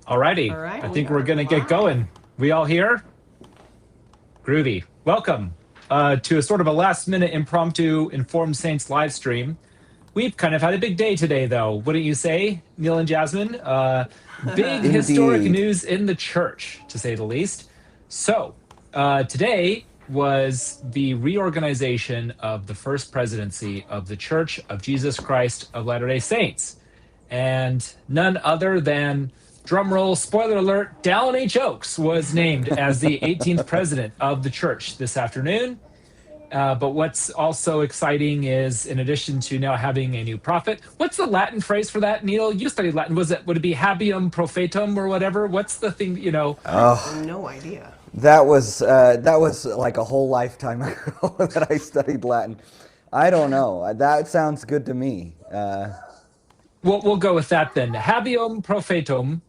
Alrighty, All right, I we think we're are gonna get live. going. We all here? Groovy. Welcome to a sort of a last minute impromptu Informed Saints live stream. We've kind of had a big day today, though, wouldn't you say, Neil and Jasmine? Big historic Indeed. news in the church, to say the least. So, today was the reorganization of the First Presidency of the Church of Jesus Christ of Latter-day Saints. And none other than, drumroll, spoiler alert, Dallin H was named as the 18th president of the church this afternoon. But what's also exciting is, in addition to now having a new prophet, what's the Latin phrase for that, Neil? You studied Latin. Would it be habeam prophetum or whatever? What's the thing? I have no idea. That was like a whole lifetime ago that I studied Latin. I don't know. That sounds good to me. We'll go with that then. Habeam prophetum,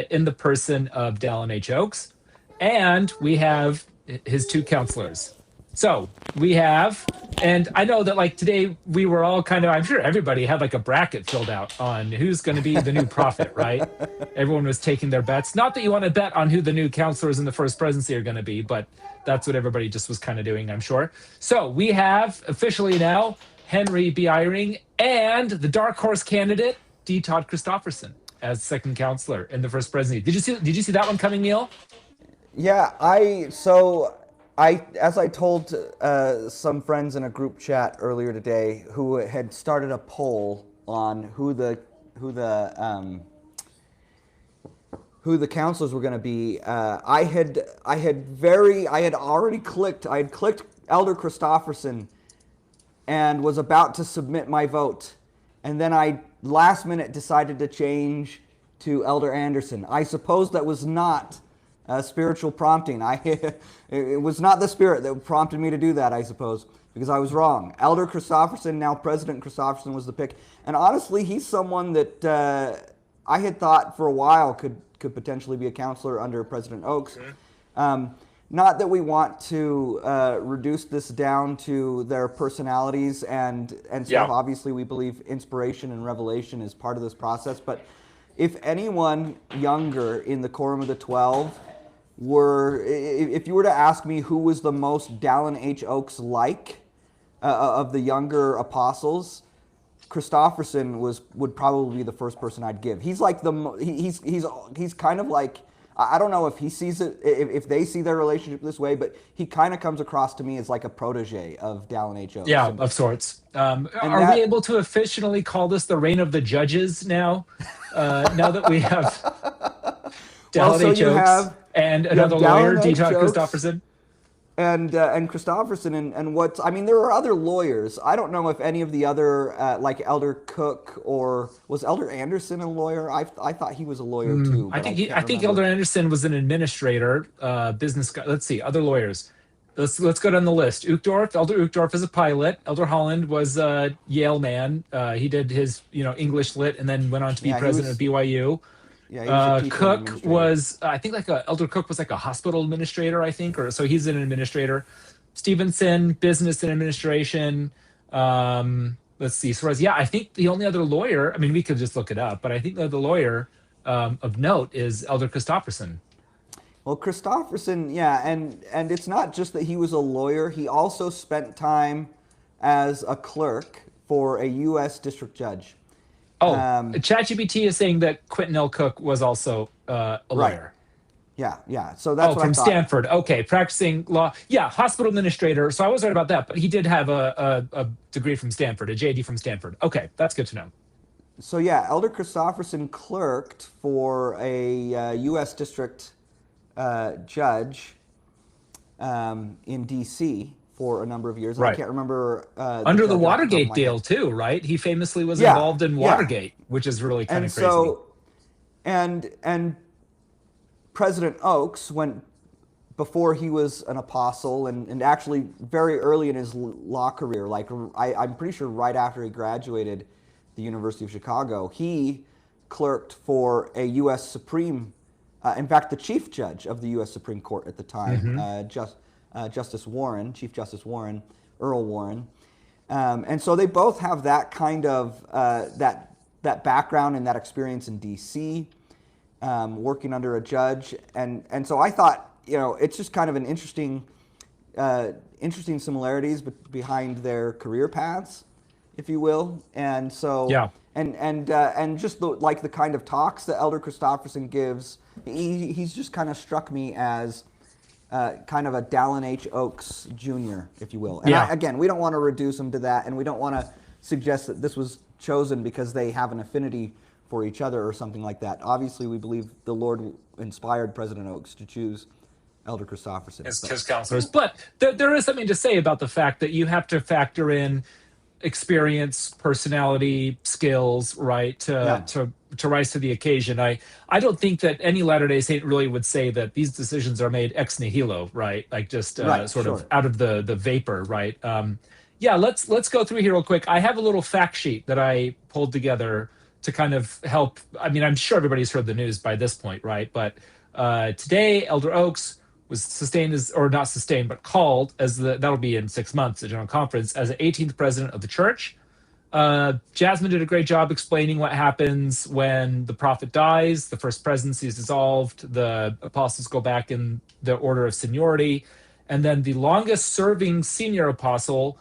in the person of Dallin H. Oakes. And we have his two counselors. So we have, and I know that like today we were all kind of, I'm sure everybody had like a bracket filled out on who's going to be the new prophet, right? Everyone was taking their bets. Not that you want to bet on who the new counselors in the First Presidency are going to be, but that's what everybody just was kind of doing, I'm sure. So we have officially now Henry B. Eyring and the dark horse candidate, D. Todd Christofferson, as second counselor in the First Presidency. Did you see that one coming, Neil? Yeah, as I told some friends in a group chat earlier today who had started a poll on who the counselors were going to be. I had already clicked. I had clicked Elder Christofferson and was about to submit my vote, and then I last minute decided to change to Elder Anderson. I suppose that was not spiritual prompting. It was not the Spirit that prompted me to do that, I suppose, because I was wrong. Elder Christofferson, now President Christofferson, was the pick. And honestly, he's someone that I had thought for a while could potentially be a counselor under President Oakes. Not that we want to reduce this down to their personalities and stuff. Yeah. Obviously, we believe inspiration and revelation is part of this process. But if anyone younger in the Quorum of the 12 if you were to ask me who was the most Dallin H. Oakes like of the younger apostles, Christofferson would probably be the first person I'd give. He's like he's kind of like, I don't know if he sees it, if they see their relationship this way, but he kind of comes across to me as like a protege of Dallin H. Oakes. Yeah, of sorts. Are we able to officially call this the reign of the judges now? Now that we have Dallin H. Oakes and another lawyer, D. Todd Christofferson? And Christofferson and there are other lawyers. I don't know if any of the other like Elder Cook, or was Elder Anderson a lawyer? I thought he was a lawyer too. I think Elder Anderson was an administrator, business guy. Let's see, other lawyers. Let's go down the list. Elder Uchtdorf is a pilot. Elder Holland was a Yale man. He did his English lit and then went on to be president of BYU. Yeah, Cook was, I think, Elder Cook was like a hospital administrator, I think, or so he's an administrator. Stevenson, business and administration. Let's see. So, I think the only other lawyer, I mean, we could just look it up, but I think the lawyer of note is Elder Christofferson. Well, Christofferson, yeah, and it's not just that he was a lawyer. He also spent time as a clerk for a U.S. district judge. Oh, ChatGPT is saying that Quentin L. Cook was also a lawyer. Yeah. So that's what I from thought. Stanford. Okay, practicing law. Yeah, hospital administrator. So I was right about that, but he did have a degree from Stanford, a JD from Stanford. Okay, that's good to know. So yeah, Elder Christofferson clerked for a U.S. district judge in D.C. for a number of years. Right. I can't remember. Under the Watergate deal, too, right? He famously was involved in Watergate, which is really kind of crazy. And President Oakes went, before he was an apostle, and actually very early in his law career, like I'm pretty sure right after he graduated the University of Chicago, he clerked for a U.S. Supreme, in fact, the chief judge of the U.S. Supreme Court at the time, Justice Warren, Chief Justice Warren, Earl Warren. And so they both have that kind of, that background and that experience in D.C. working under a judge, and so I thought, it's just kind of an interesting similarities behind their career paths, if you will, and so Yeah. and just the kind of talks that Elder Christofferson gives, he's just kind of struck me as kind of a Dallin H. Oaks Jr., if you will. And Yeah. again, we don't want to reduce him to that, and we don't want to suggest that this was chosen because they have an affinity for each other or something like that. Obviously, we believe the Lord inspired President Oaks to choose Elder Christofferson. His counselors. But there is something to say about the fact that you have to factor in experience, personality, skills, right, Yeah. to rise to the occasion. I don't think that any Latter-day Saint really would say that these decisions are made ex nihilo, right? Like just Right. sort of Sure. out of the vapor, right? Yeah, let's go through here real quick. I have a little fact sheet that I pulled together to kind of help. I mean, I'm sure everybody's heard the news by this point, right? But today, Elder Oaks was sustained as, or not sustained, but called as that'll be in 6 months, the General Conference, as the 18th president of the church. Jasmine did a great job explaining what happens when the prophet dies, the First Presidency is dissolved, the apostles go back in the order of seniority, and then the longest serving senior apostle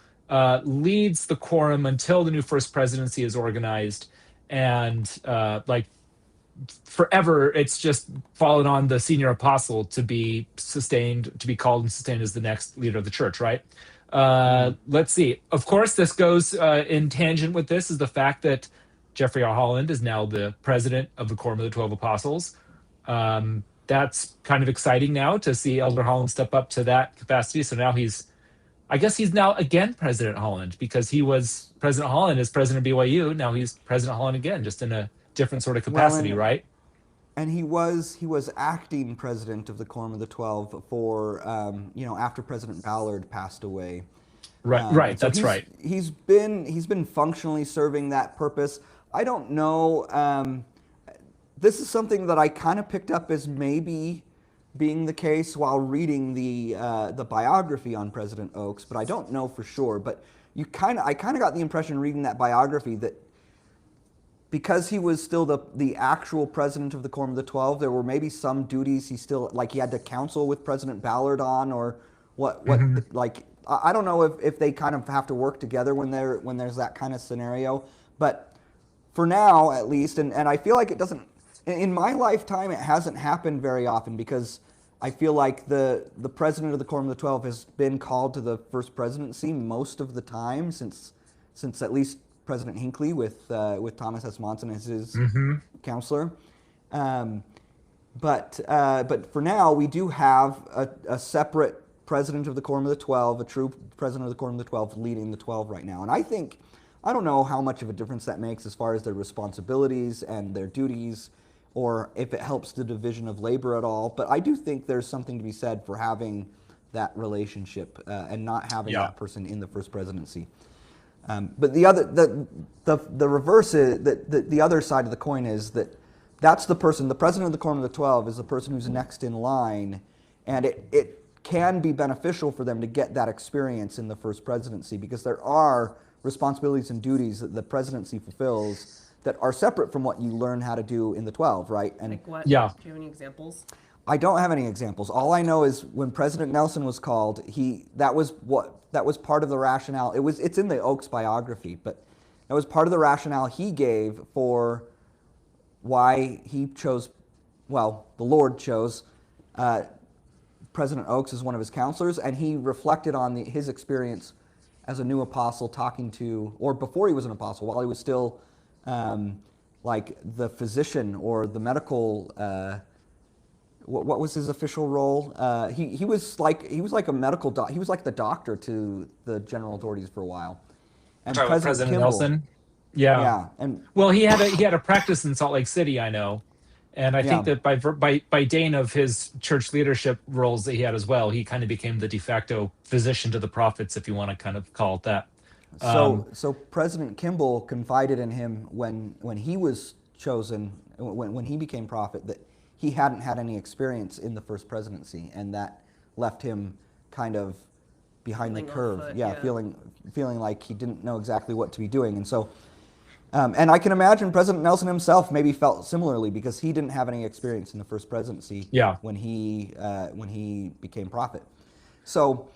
leads the quorum until the new First Presidency is organized. And like forever, it's just fallen on the senior apostle to be sustained, to be called and sustained as the next leader of the church, right? Let's see. Of course, this goes in tangent with this is the fact that Jeffrey R. Holland is now the president of the Quorum of the 12 Apostles. That's kind of exciting now to see Elder Holland step up to that capacity. So now I guess he's now again President Holland, because he was President Holland as president of BYU. Now he's President Holland again, just in a different sort of capacity, right? And he was acting president of the Quorum of the 12 for after President Ballard passed away. Right. So That's right. He's been functionally serving that purpose. I don't know. This is something that I kind of picked up as maybe being the case while reading the biography on President Oaks, but I don't know for sure. But I kind of got the impression reading that biography that because he was still the actual president of the Quorum of the 12, there were maybe some duties he still, like he had to counsel with President Ballard on, or what like I don't know if they kind of have to work together when there's that kind of scenario. But for now, at least, and I feel like it doesn't, in my lifetime, it hasn't happened very often, because I feel like the president of the Quorum of the 12 has been called to the First Presidency most of the time since at least President Hinckley with Thomas S. Monson as his counselor. But for now, we do have a separate president of the Quorum of the 12, a true president of the Quorum of the 12 leading the 12 right now. And I don't know how much of a difference that makes as far as their responsibilities and their duties, or if it helps the division of labor at all. But I do think there's something to be said for having that relationship and not having that person in the First Presidency. But the reverse is that the other side of the coin is that's the person, the president of the Quorum of the 12 is the person who's next in line, and it can be beneficial for them to get that experience in the First Presidency, because there are responsibilities and duties that the presidency fulfills that are separate from what you learn how to do in the 12, right? And like what? Yeah. Do you have any examples? I don't have any examples. All I know is when President Nelson was called, that was part of the rationale. It's in the Oaks biography, but that was part of the rationale he gave for why he chose, the Lord chose President Oaks as one of his counselors, and he reflected on his experience as a new apostle talking to, or before he was an apostle, while he was still like the physician or the medical, what was his official role? He was like a medical he was like the doctor to the general authorities for a while. And President Kimball, Nelson. Yeah. And well, he had a practice in Salt Lake City, I know. And I think that by dint of his church leadership roles that he had as well, he kind of became the de facto physician to the prophets, if you want to kind of call it that. So President Kimball confided in him when he was chosen, when he became prophet, that he hadn't had any experience in the First Presidency, and that left him kind of behind the curve. Feeling like he didn't know exactly what to be doing. And so And I can imagine President Nelson himself maybe felt similarly because he didn't have any experience in the First Presidency Yeah. when he became prophet. So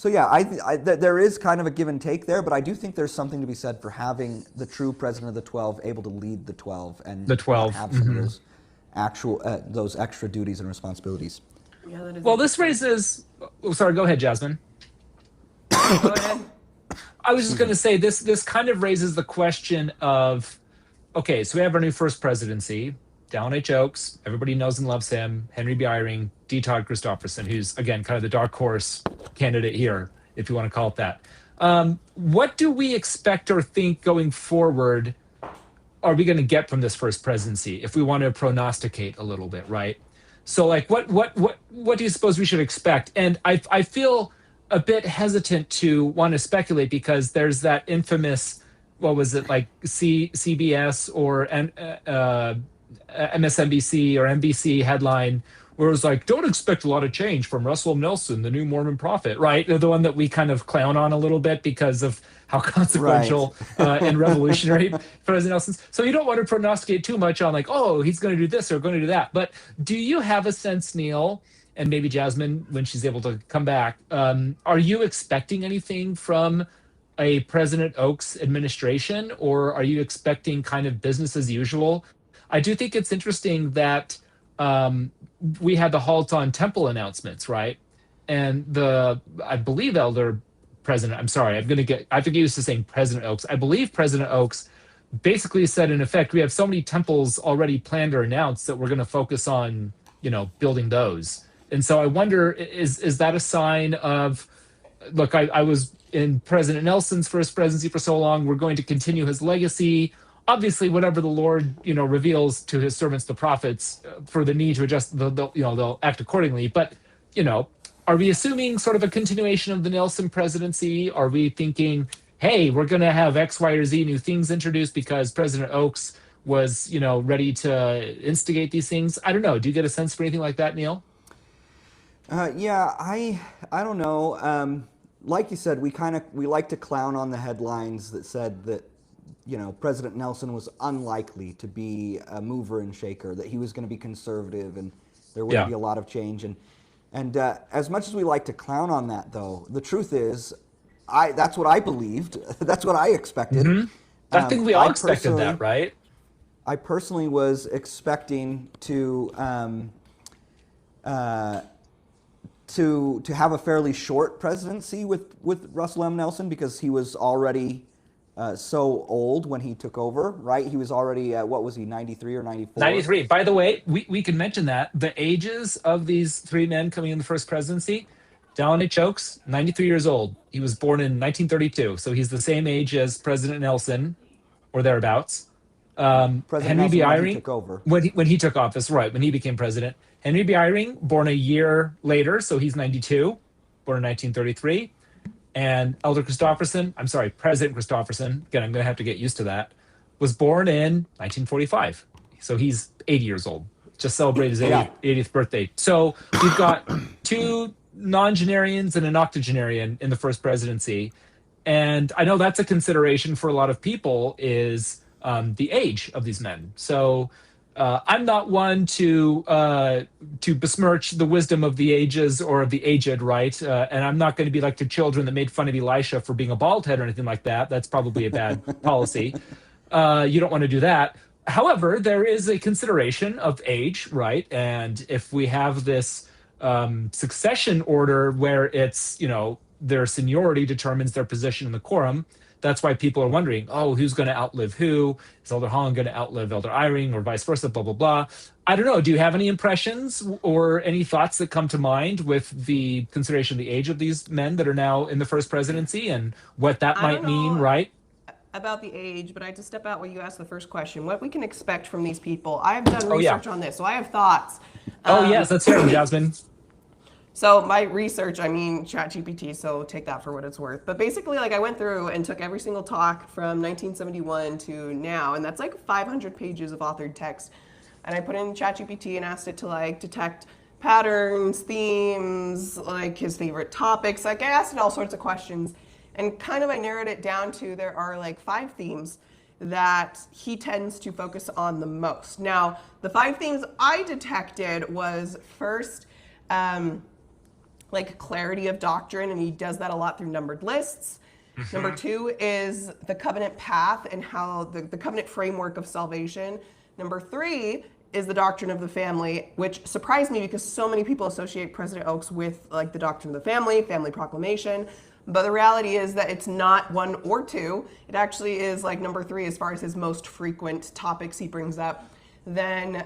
yeah, there is kind of a give and take there, but I do think there's something to be said for having the true president of the 12 able to lead the 12 and The not 12. have some of those those extra duties and responsibilities. Yeah, that is Well, this interesting. raises. Oh, sorry. Go ahead, Jasmine. Go ahead. I was just going to say this kind of raises the question of, okay, so we have our new first presidency, Dallin H. Oaks, everybody knows and loves him, Henry B. Eyring, D. Todd Christofferson, who's, again, kind of the dark horse candidate here, if you want to call it that. What do we expect or think going forward are we going to get from this first presidency if we want to prognosticate a little bit, right? So like what do you suppose we should expect? And I feel a bit hesitant to want to speculate because there's that infamous, what was it, like CBS or MSNBC or NBC headline where it was like, don't expect a lot of change from Russell Nelson, the new Mormon prophet, right? The one that we kind of clown on a little bit because of how consequential and revolutionary President Nelson's. So you don't want to prognosticate too much on like, oh, he's going to do this or going to do that. But do you have a sense, Neil, and maybe Jasmine, when she's able to come back, are you expecting anything from a President Oaks administration, or are you expecting kind of business as usual? I do think it's interesting that we had the halt on temple announcements, right? And I believe Elder President, I'm sorry, I have to get used to saying President Oaks. I believe President Oaks basically said, in effect, we have so many temples already planned or announced that we're going to focus on, building those. And so I wonder, is that a sign of, look, I was in President Nelson's first presidency for so long, we're going to continue his legacy. Obviously, whatever the Lord, reveals to his servants, the prophets, for the need to adjust, they'll act accordingly. But, are we assuming sort of a continuation of the Nelson presidency? Are we thinking, hey, we're going to have X, Y, or Z new things introduced because President Oaks was, ready to instigate these things? I don't know. Do you get a sense for anything like that, Neil? Yeah, I don't know. Like you said, we like to clown on the headlines that said that President Nelson was unlikely to be a mover and shaker, that he was going to be conservative and there wouldn't be a lot of change. And as much as we like to clown on that, though, the truth is, that's what I believed. That's what I expected. Mm-hmm. I think we all expected that, right? I personally was expecting to have a fairly short presidency with Russell M. Nelson because he was already so old when he took over, right? He was already, what was he, 93 or 94? 93. By the way, we can mention that. The ages of these three men coming in the first presidency, Dallin H. Oaks, 93 years old. He was born in 1932, so he's the same age as President Nelson, or thereaughts. President Henry Nelson B. when Eyring, he took over. when he took office, right, when he became president. Henry B. Eyring, born a year later, so he's 92, born in 1933. And Elder Christofferson, I'm sorry, President Christofferson, again, I'm going to have to get used to that, was born in 1945. So he's 80 years old, just celebrated his 80th birthday. So we've got two non-genarians and an octogenarian in the first presidency. And I know that's a consideration for a lot of people is the age of these men. So I'm not one to besmirch the wisdom of the ages or of the aged, right? And I'm not going to be like the children that made fun of Elisha for being a bald head or anything like that. That's probably a bad policy. You don't want to do that. However, there is a consideration of age, right? And if we have this succession order where it's, their seniority determines their position in the quorum, that's why people are wondering, oh, who's going to outlive who? Is Elder Holland going to outlive Elder Eyring or vice versa, blah, blah, blah. I don't know. Do you have any impressions or any thoughts that come to mind with the consideration of the age of these men that are now in the first presidency and what that might mean, right? About the age, but I had to step out when you asked the first question. What we can expect from these people. I've done research on this, so I have thoughts. Yes, let's hear them, Jasmine. So my research, ChatGPT, so take that for what it's worth. But basically, I went through and took every single talk from 1971 to now, and that's 500 pages of authored text. And I put in ChatGPT and asked it to detect patterns, themes, his favorite topics. I asked it all sorts of questions, and kind of I narrowed it down to there are 5 themes that he tends to focus on the most. Now, the 5 themes I detected was first, like clarity of doctrine, and he does that a lot through numbered lists. Number 2 is the covenant path and how the covenant framework of salvation. Number 3 is the doctrine of the family, which surprised me because so many people associate President Oaks with like the doctrine of the family proclamation. But the reality is that it's not 1 or 2. It actually is like number 3 as far as his most frequent topics he brings up. Then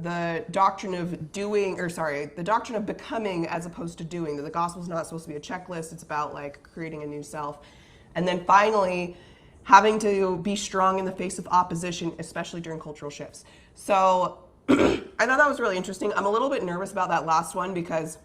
the doctrine of the doctrine of becoming as opposed to doing. That the gospel is not supposed to be a checklist. It's about like creating a new self. And then finally, having to be strong in the face of opposition, especially during cultural shifts. So I thought that was really interesting. I'm a little bit nervous about that last one because,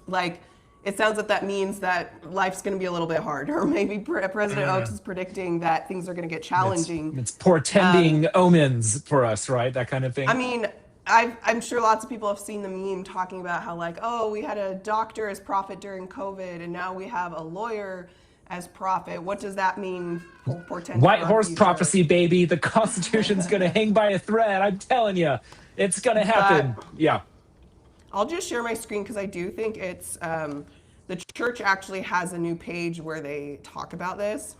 like, it sounds that means that life's going to be a little bit hard, or maybe President Oaks is predicting that things are going to get challenging. It's portending omens for us, right? That kind of thing. I mean, I'm sure lots of people have seen the meme talking about how, like, oh, we had a doctor as prophet during COVID, and now we have a lawyer as prophet. What does that mean? Portend White horse prophecy, baby. The Constitution's going to hang by a thread. I'm telling you, it's going to happen. Yeah. I'll just share my screen because I do think it's the church actually has a new page where they talk about this.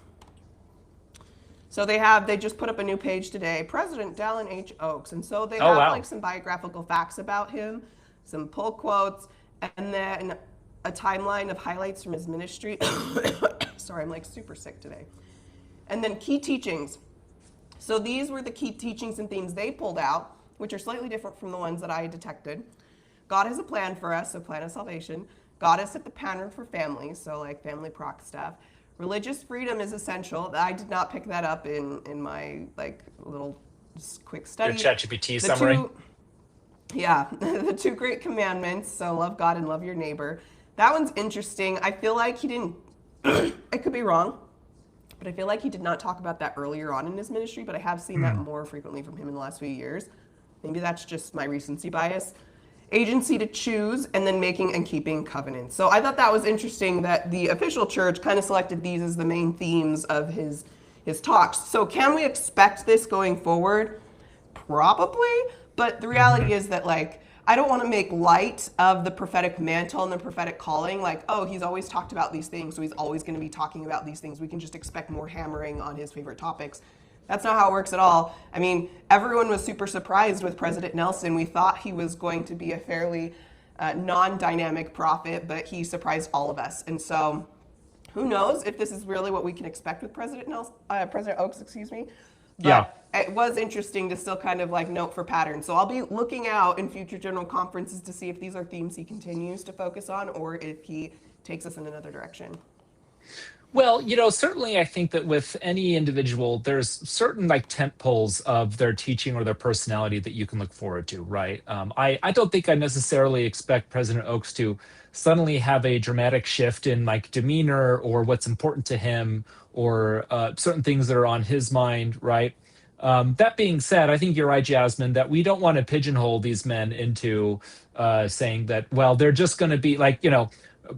So they just put up a new page today, President Dallin H. Oaks, and so they have like some biographical facts about him, some pull quotes, and then a timeline of highlights from his ministry. Sorry, I'm like super sick today. And then key teachings. So these were the key teachings and themes they pulled out, which are slightly different from the ones that I detected. God has a plan for us, so plan of salvation. God has set the pattern for families, so like family proc stuff. Religious freedom is essential. I did not pick that up in my like little just quick study. Your ChatGPT summary. The 2 great commandments, so love God and love your neighbor. That one's interesting. I feel like he didn't, I could be wrong, but I feel like he did not talk about that earlier on in his ministry, but I have seen that more frequently from him in the last few years. Maybe that's just my recency bias. Agency to choose, and then making and keeping covenants. So I thought that was interesting that the official church kind of selected these as the main themes of his talks. So can we expect this going forward? Probably, but the reality is that, like, I don't want to make light of the prophetic mantle and the prophetic calling. Like, oh, he's always talked about these things, so he's always going to be talking about these things. We can just expect more hammering on his favorite topics. That's not how it works at all. I mean, everyone was super surprised with President Nelson. We thought he was going to be a fairly non-dynamic prophet, but he surprised all of us. And so who knows if this is really what we can expect with President Oaks, But it was interesting to still kind of like note for patterns. So I'll be looking out in future general conferences to see if these are themes he continues to focus on or if he takes us in another direction. Well, certainly I think that with any individual, there's certain like tent poles of their teaching or their personality that you can look forward to, right? I don't think I necessarily expect President Oaks to suddenly have a dramatic shift in like demeanor or what's important to him or certain things that are on his mind, right? That being said, I think you're right, Jasmine, that we don't want to pigeonhole these men into saying that, well, they're just going to be like,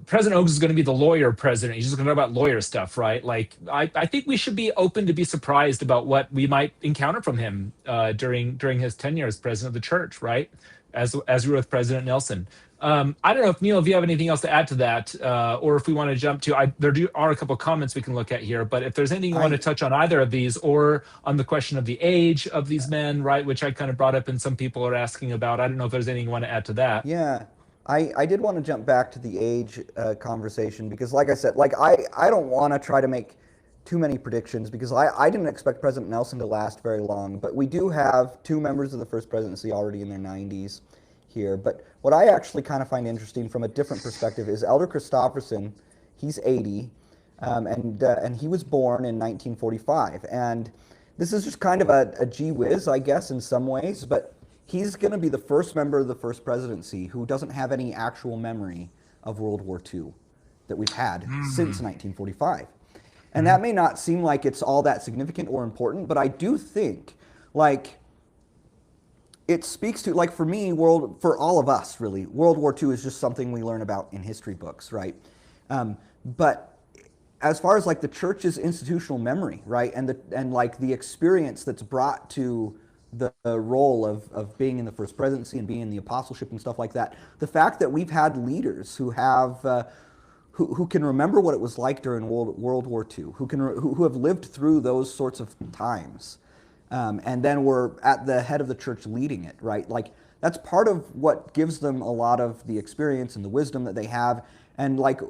President Oaks is going to be the lawyer president. He's just going to talk about lawyer stuff, right? Like, I think we should be open to be surprised about what we might encounter from him during his tenure as president of the church, right? As we were with President Nelson. I don't know if Neil, if you have anything else to add to that, or if we want to jump to, there are a couple of comments we can look at here, but if there's anything you want to touch on either of these, or on the question of the age of these men, right, which I kind of brought up and some people are asking about. I don't know if there's anything you want to add to that. Yeah. I did want to jump back to the age conversation because, like I said, I don't want to try to make too many predictions because I didn't expect President Nelson to last very long. But we do have 2 members of the First Presidency already in their 90s here. But what I actually kind of find interesting from a different perspective is Elder Christofferson. He's 80, and he was born in 1945. And this is just kind of a gee whiz, I guess, in some ways, but he's going to be the first member of the First Presidency who doesn't have any actual memory of World War II that we've had since 1945. And that may not seem like it's all that significant or important, but I do think, like, it speaks to, like, for me, for all of us, really, World War II is just something we learn about in history books, right? But as far as like the church's institutional memory, right, and like the experience that's brought to the role of being in the First Presidency and being in the apostleship and stuff like that, the fact that we've had leaders who have who can remember what it was like during World War II, who have lived through those sorts of times, and then were at the head of the church leading it, right? Like that's part of what gives them a lot of the experience and the wisdom that they have, and like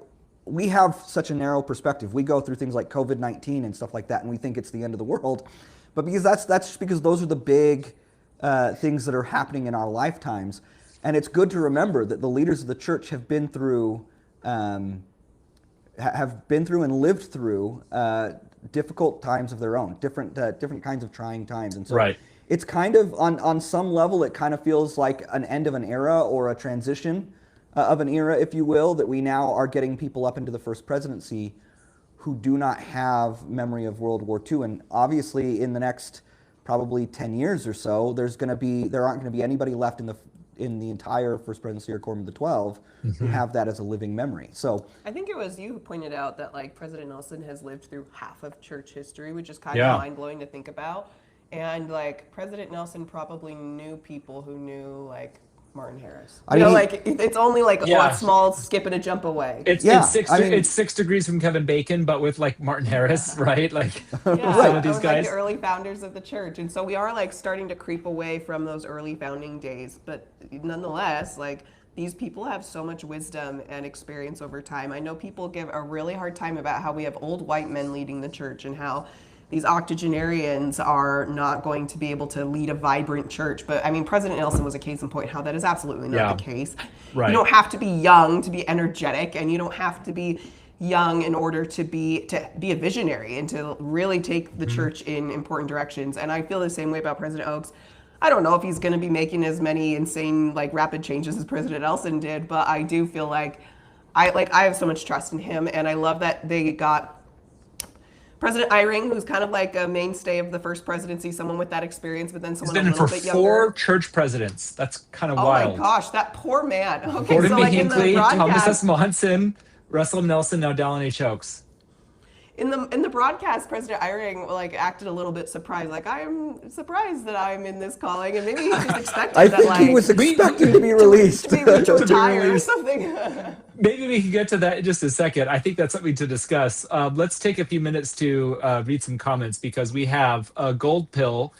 we have such a narrow perspective. We go through things like COVID-19 and stuff like that, and we think it's the end of the world. But because that's just because those are the big things that are happening in our lifetimes, and it's good to remember that the leaders of the church have been through and lived through difficult times of their own, different kinds of trying times, and so Right. it's kind of on some level it kind of feels like an end of an era or a transition of an era, if you will, that we now are getting people up into the First Presidency who do not have memory of World War II. And obviously in the next probably 10 years or so, there aren't going to be anybody left in the entire First Presidency or Quorum of the 12 who have that as a living memory. So I think it was you who pointed out that like President Nelson has lived through half of church history, which is kind Yeah. of mind blowing to think about. And like President Nelson probably knew people who knew like Martin Harris. I mean, like it's only like Yeah. a small skip and a jump away. It's Yeah, it's 6 degrees from Kevin Bacon, but with like Martin Harris, right? Like Yeah, some of these or, guys. like the early founders of the church, and so we are like starting to creep away from those early founding days. But nonetheless, like these people have so much wisdom and experience over time. I know people give a really hard time about how we have old white men leading the church and how these octogenarians are not going to be able to lead a vibrant church. But I mean, President Nelson was a case in point how that is absolutely not Yeah. the case. Right. You don't have to be young to be energetic, and you don't have to be young in order to be a visionary and to really take the church in important directions. And I feel the same way about President Oaks. I don't know if he's going to be making as many insane, like rapid changes as President Nelson did, but I do feel like I have so much trust in him, and I love that they got President Eyring, who's kind of like a mainstay of the First Presidency, someone with that experience, but then He's someone been a in little for bit 4 younger. church presidents. That's kind of Oh wild. my gosh, that poor man. Okay, Gordon so B. like in the Hinckley, Thomas S. broadcast, Monson, Russell Nelson, now Dallin H. Oaks. in the broadcast, President Eyring like acted a little bit surprised. Like, I'm surprised that I'm in this calling, and maybe he just expected I that think like he was expecting to be released. to be retired or released. something. Maybe we can get to that in just a second. I think that's something to discuss. Let's take a few minutes to read some comments because we have a gold pill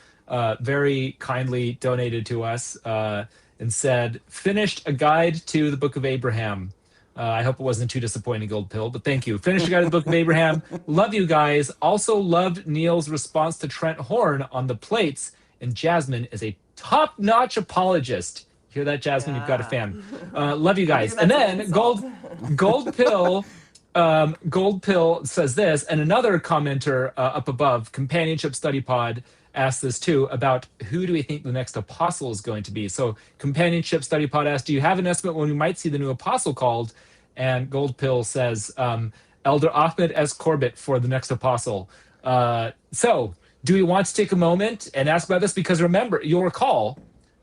very kindly donated to us and said, finished a guide to the Book of Abraham. I hope it wasn't too disappointing, gold pill, but thank you. Finished a guide to the Book of Abraham. Love you guys. Also loved Neil's response to Trent Horn on the plates, and Jasmine is a top-notch apologist. Hear that, Jasmine? You've got a fan. Love you guys. And then gold pill says this, and another commenter up above, Companionship Study Pod, asked this too about who do we think the next apostle is going to be. So Companionship Study Pod asked, do you have an estimate when we might see the new apostle called? And Gold Pill says, Elder Ahmed S. Corbett for the next apostle. So do we want to take a moment and ask about this? Because remember, you'll recall,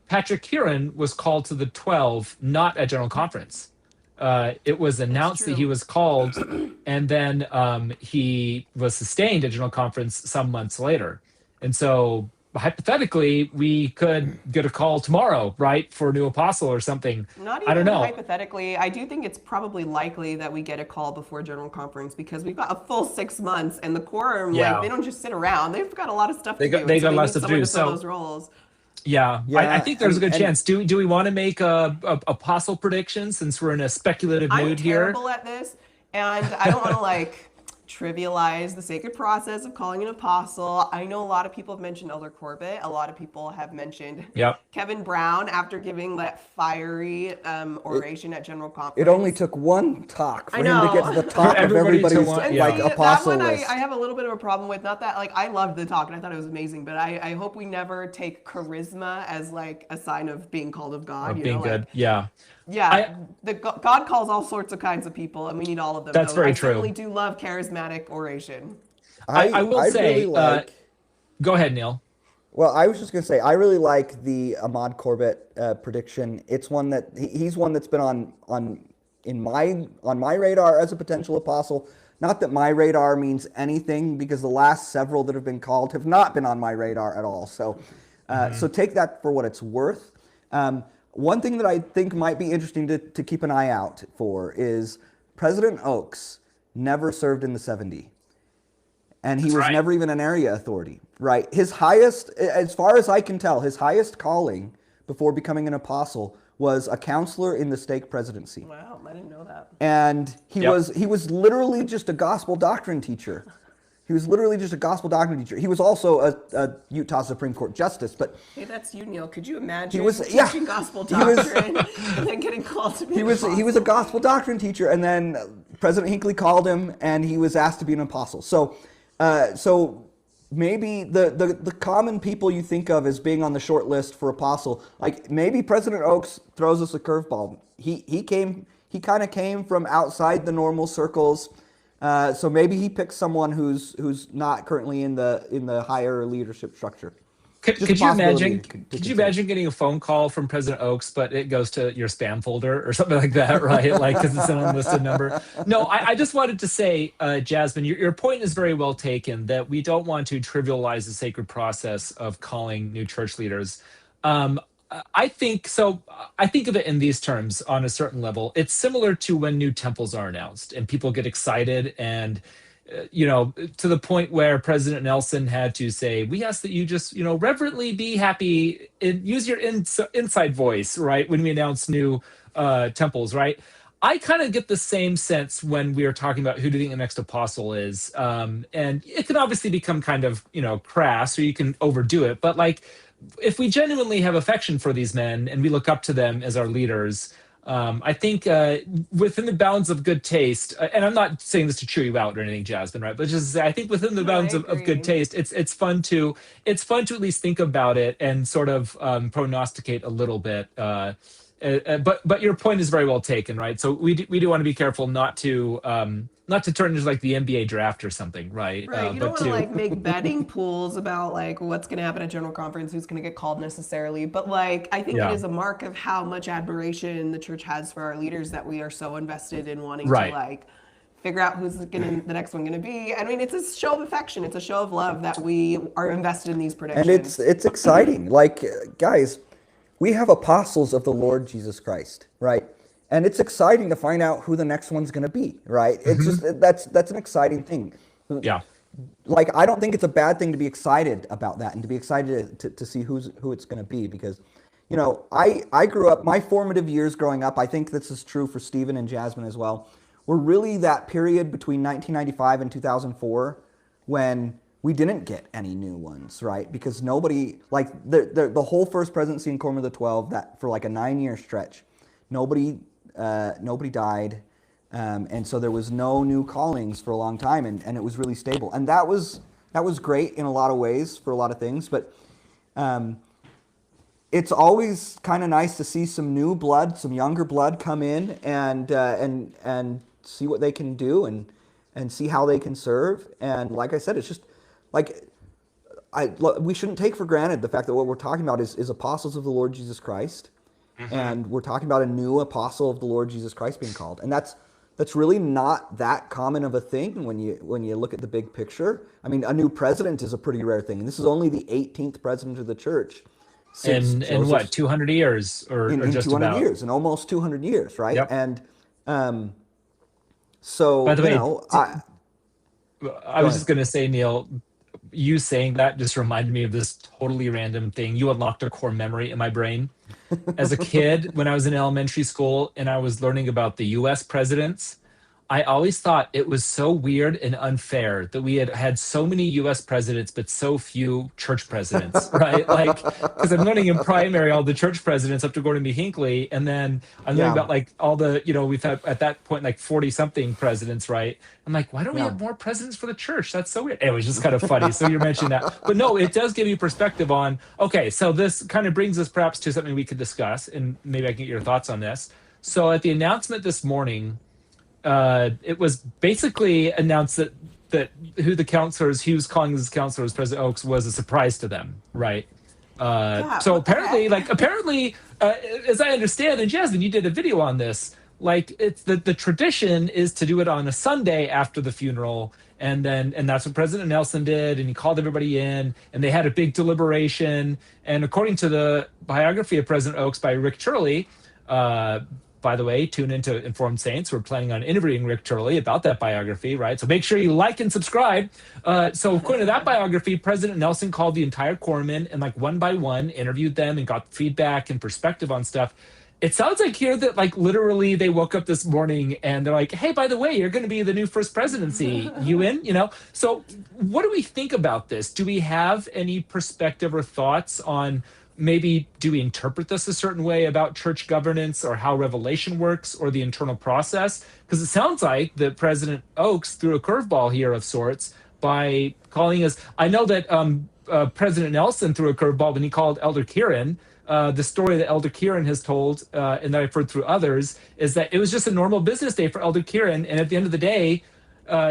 Patrick Kieran was called to the 12, not at General Conference. It was announced that he was called, and then he was sustained at General Conference some months later. And so hypothetically, we could get a call tomorrow, right, for a new apostle or something. Not even I don't know. hypothetically. I do think it's probably likely that we get a call before General Conference because we've got a full 6 months, and the quorum, Yeah. like, they don't just sit around. They've got a lot of stuff to do. They and so got a lot need of stuff to someone do, fill so- those roles. Yeah, Yeah, I think there's a good and- chance. Do we want to make a apostle prediction since we're in a speculative I'm mood here? terrible at this, and I don't want to like trivialize the sacred process of calling an apostle. I know a lot of people have mentioned Elder Corbett. A lot of people have mentioned Yep. Kevin Brown after giving that fiery oration at General Conference. It only took one talk for I him to know. get to the top of everybody to everybody's want- And yeah. like see, apostle that one list. I have a little bit of a problem with. Not that, like, I loved the talk and I thought it was amazing, but I hope we never take charisma as like a sign of being called of God. Of you being know, good. like, Yeah. yeah, God calls all sorts of kinds of people, and we need all of them. That's though. very I true. certainly do love charismatic oration. I will say, really like. Go ahead, Neil. Well, I was just gonna say I really like the Ahmad Corbett prediction. It's one that he's one that's been on my radar as a potential apostle. Not that my radar means anything, because the last several that have been called have not been on my radar at all. So, so take that for what it's worth. One thing that I think might be interesting to keep an eye out for is President Oaks never served in the 70. And he was never even an area authority, right? His highest, as far as I can tell, his highest calling before becoming an apostle was a counselor in the stake presidency. Wow, I didn't know that. And he was literally just a gospel doctrine teacher. He was literally just a gospel doctrine teacher. He was also a Utah Supreme Court justice, but hey, that's you, Neil. Could you imagine teaching gospel doctrine and then getting called to be he was a gospel doctrine teacher, and then President Hinckley called him, and he was asked to be an apostle. So, so maybe the common people you think of as being on the short list for apostle, like maybe President Oaks throws us a curveball. He kind of came from outside the normal circles. So maybe he picks someone who's not currently in the higher leadership structure. Could you imagine? Could you imagine getting a phone call from President Oaks, but it goes to your spam folder or something like that, right? Like, because it's an unlisted number. No, I just wanted to say, Jasmine, your point is very well taken. That we don't want to trivialize the sacred process of calling new church leaders. I think so. I think of it in these terms on a certain level. It's similar to when new temples are announced and people get excited and, to the point where President Nelson had to say, we ask that you just, reverently be happy and use your inside voice, right? When we announce new temples, right? I kind of get the same sense when we are talking about who do you think the next apostle is. And it can obviously become kind of, crass, or you can overdo it. But like, if we genuinely have affection for these men and we look up to them as our leaders, I think within the bounds of good taste, and I'm not saying this to cheer you out or anything, Jasmine, right? But just I think within the bounds of good taste, it's fun to at least think about it and sort of prognosticate a little bit. But your point is very well taken, right? So we do want to be careful not to turn into like the NBA draft or something, right? Right. You don't want to like make betting pools about like what's going to happen at General Conference, who's going to get called necessarily. But like, I think it is a mark of how much admiration the church has for our leaders that we are so invested in wanting to like figure out who's the next one going to be. I mean, it's a show of affection. It's a show of love that we are invested in these predictions. And it's exciting. Like, guys, we have apostles of the Lord Jesus Christ, right? And it's exciting to find out who the next one's going to be, right? It's just that's an exciting thing. Yeah. Like, I don't think it's a bad thing to be excited about that and to be excited to see who it's going to be, because, I grew up, my formative years growing up, I think this is true for Stephen and Jasmine as well, were really that period between 1995 and 2004 when we didn't get any new ones, right? Because nobody, like the whole First Presidency and Quorum of the 12, that for like a 9-year stretch, nobody died, and so there was no new callings for a long time, and it was really stable, and that was great in a lot of ways for a lot of things, but it's always kind of nice to see some new blood, some younger blood come in and see what they can do and see how they can serve. And like I said, it's just like we shouldn't take for granted the fact that what we're talking about is apostles of the Lord Jesus Christ. And we're talking about a new apostle of the Lord Jesus Christ being called, and that's really not that common of a thing when you look at the big picture. I mean, a new president is a pretty rare thing, and this is only the 18th president of the church in what, 200 years or just 200 about years, in almost 200 years, right? Yep. And so by the way, I was ahead. just going to say, Neil, you saying that just reminded me of this totally random thing. You unlocked a core memory in my brain. As a kid, when I was in elementary school and I was learning about the US presidents, I always thought it was so weird and unfair that we had so many US presidents, but so few church presidents, right? Like, because I'm learning in primary all the church presidents up to Gordon B. Hinckley. And then I'm learning about like all the, we've had at that point, like 40 something presidents, right? I'm like, why don't we have more presidents for the church? That's so weird. It was just kind of funny. So you're mentioning that. But no, it does give you perspective on, okay, so this kind of brings us perhaps to something we could discuss, and maybe I can get your thoughts on this. So at the announcement this morning, it was basically announced that who the counselors, he was calling his counselors, President Oaks, was a surprise to them, right? So apparently, as I understand, and Jasmine, you did a video on this, like it's the tradition is to do it on a Sunday after the funeral. And that's what President Nelson did. And he called everybody in and they had a big deliberation. And according to the biography of President Oaks by Rick Turley, uh, by the way, tune into Informed Saints. We're planning on interviewing Rick Turley about that biography, right? So make sure you like and subscribe. So according to that biography, President Nelson called the entire quorum in and like one by one interviewed them and got feedback and perspective on stuff. It sounds like here that like literally they woke up this morning and they're like, hey, by the way, you're going to be the new First Presidency. You in? So what do we think about this? Do we have any perspective or thoughts on maybe do we interpret this a certain way about church governance or how revelation works or the internal process? Because it sounds like that President Oaks threw a curveball here of sorts by calling us. I know that President Nelson threw a curveball when he called Elder Kieran. The story that Elder Kieran has told, and that I've heard through others, is that it was just a normal business day for Elder Kieran. And at the end of the day,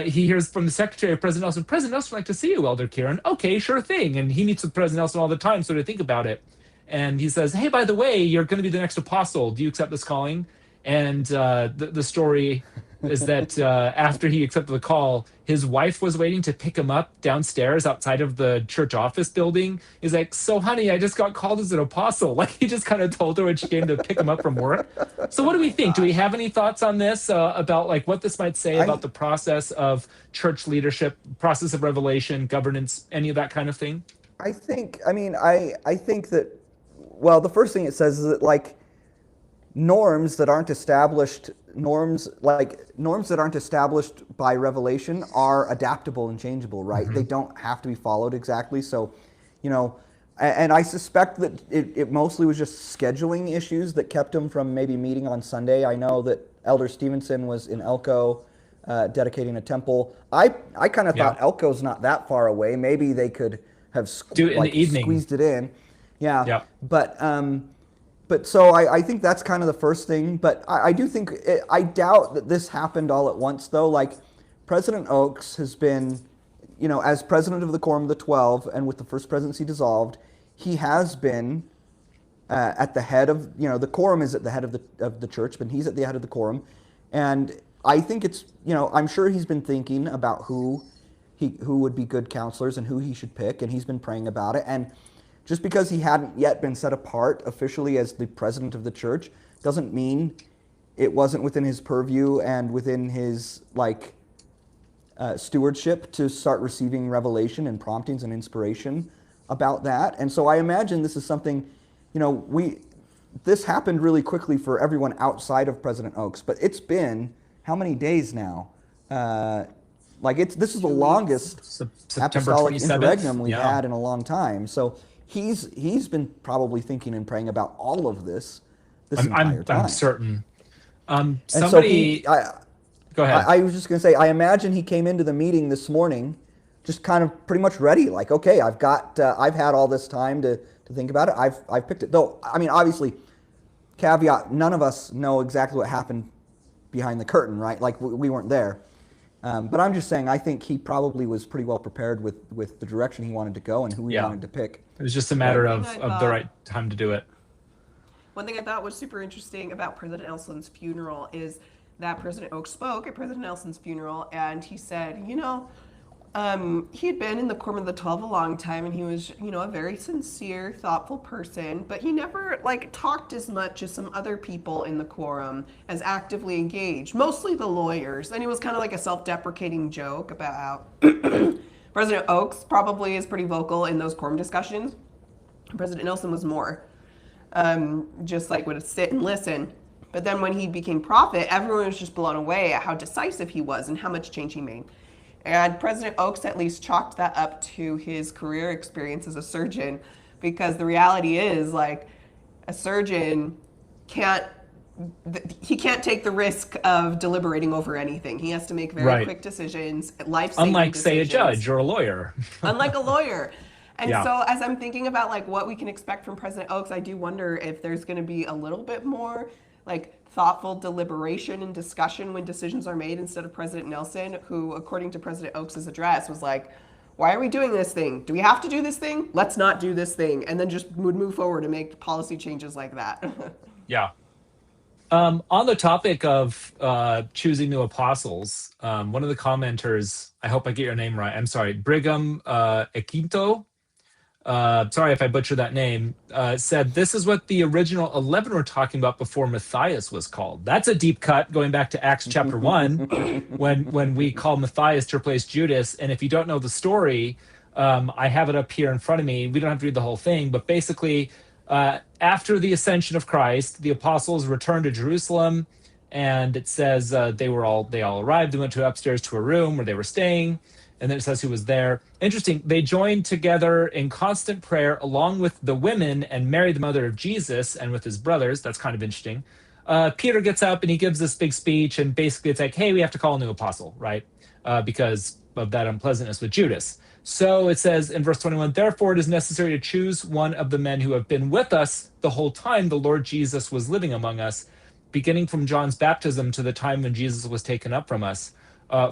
he hears from the secretary of President Nelson, President Nelson would like to see you, Elder Kieran. Okay, sure thing. And he meets with President Nelson all the time, so to think about it. And he says, hey, by the way, you're going to be the next apostle. Do you accept this calling? And the story is that after he accepted the call, his wife was waiting to pick him up downstairs outside of the church office building. He's like, so honey, I just got called as an apostle. Like he just kind of told her when she came to pick him up from work. So what do we think? Do we have any thoughts on this about like what this might say about the process of church leadership, process of revelation, governance, any of that kind of thing? I think that, well, the first thing it says is that like norms that aren't established by revelation are adaptable and changeable, right? They don't have to be followed exactly. So, and I suspect that it mostly was just scheduling issues that kept him from maybe meeting on Sunday. I know that Elder Stevenson was in Elko dedicating a temple. I kind of thought Elko's not that far away. Maybe they could have do it in the evening. Squeezed it in. Yeah. But so I think that's kind of the first thing. But I do think, I doubt that this happened all at once, though. Like, President Oaks has been, as president of the Quorum of the 12 and with the First Presidency dissolved, he has been at the head of, the quorum is at the head of the church, but he's at the head of the quorum. And I think it's, I'm sure he's been thinking about who would be good counselors and who he should pick, and he's been praying about it. And just because he hadn't yet been set apart officially as the president of the church doesn't mean it wasn't within his purview and within his stewardship to start receiving revelation and promptings and inspiration about that. And so I imagine this is something, this happened really quickly for everyone outside of President Oaks, but it's been how many days now? This is the longest apostolic interregnum we've had in a long time. So he's been probably thinking and praying about all of this entire time. I'm certain. Go ahead. I was just going to say, I imagine he came into the meeting this morning just kind of pretty much ready, like, okay, I've had all this time to think about it. I've picked it. Though, I mean, obviously, caveat, none of us know exactly what happened behind the curtain, right? Like, we weren't there. But I'm just saying, I think he probably was pretty well prepared with the direction he wanted to go and who he wanted to pick. It was just a matter of the right time to do it. One thing I thought was super interesting about President Nelson's funeral is that President Oaks spoke at President Nelson's funeral, and he said, he had been in the Quorum of the 12 a long time, and he was, a very sincere, thoughtful person, but he never, talked as much as some other people in the Quorum as actively engaged, mostly the lawyers. And it was kind of like a self-deprecating joke about how President Oaks probably is pretty vocal in those Quorum discussions. President Nelson was more, just would sit and listen. But then when he became prophet, everyone was just blown away at how decisive he was and how much change he made. And President Oaks at least chalked that up to his career experience as a surgeon, because the reality is, a surgeon can't take the risk of deliberating over anything. He has to make very quick decisions, life-saving Unlike, decisions. say, a judge or a lawyer. Unlike a lawyer. And so as I'm thinking about what we can expect from President Oaks, I do wonder if there's going to be a little bit more thoughtful deliberation and discussion when decisions are made, instead of President Nelson, who, according to President Oaks' address, was like, why are we doing this thing? Do we have to do this thing? Let's not do this thing. And then just would move forward and make policy changes like that. Yeah. On the topic of choosing new apostles, one of the commenters, I hope I get your name right. I'm sorry, Brigham Equinto. Sorry if I butchered that name. Said this is what the original 11 were talking about before Matthias was called. That's a deep cut, going back to Acts chapter 1, when we call Matthias to replace Judas. And if you don't know the story, I have it up here in front of me. We don't have to read the whole thing, but basically, after the ascension of Christ, the apostles returned to Jerusalem, and it says they all arrived. They went to upstairs to a room where they were staying, and then it says who was there. Interesting. They joined together in constant prayer along with the women and Mary, the mother of Jesus, and with his brothers. That's kind of interesting. Peter gets up and he gives this big speech, and basically it's like, hey, we have to call a new apostle, right? Because of that unpleasantness with Judas. So it says in verse 21, therefore it is necessary to choose one of the men who have been with us the whole time the Lord Jesus was living among us, beginning from John's baptism to the time when Jesus was taken up from us.